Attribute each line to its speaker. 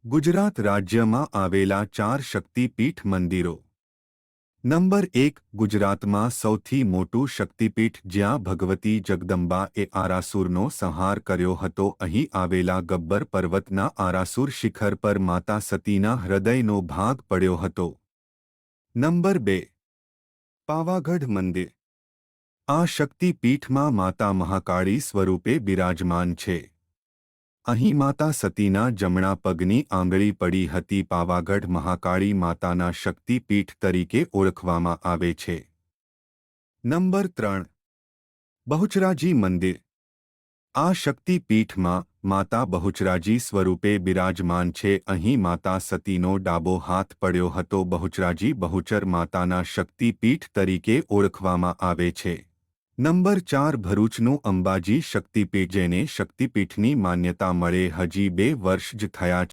Speaker 1: ગુજરાત રાજ્યમાં આવેલા 4 શક્તિપીઠ મંદિરો. નંબર 1. ગુજરાતમાં સૌથી મોટું શક્તિપીઠ જ્યાં ભગવતી જગદંબાએ આરાસુરનો સંહાર કર્યો હતો. અહીં આવેલા ગબ્બર પર્વતના આરાસુર શિખર પર માતા સતીના હૃદયનો ભાગ પડ્યો હતો. નંબર 2. પાવાગઢ મંદિર. આ શક્તિપીઠમાં માતા મહાકાળી સ્વરૂપે બિરાજમાન છે. અહીં માતા સતીના જમણા પગની આંગળી પડી હતી. પાવાગઢ મહાકાળી માતાના શક્તિપીઠ તરીકે ઓળખવામાં આવે છે. નંબર 3. બહુચરાજી મંદિર. આ શક્તિપીઠમાં માતા બહુચરાજી સ્વરૂપે બિરાજમાન છે. અહીં માતા સતીનો ડાબો હાથ પડ્યો હતો. બહુચરાજી બહુચર માતાના શક્તિપીઠ તરીકે ઓળખવામાં આવે છે. નંબર 4. ભરૂચનું અંબાજી શક્તિપીઠ. જેને શક્તિપીઠની માન્યતા મળે હજી 2 વર્ષ જ થયા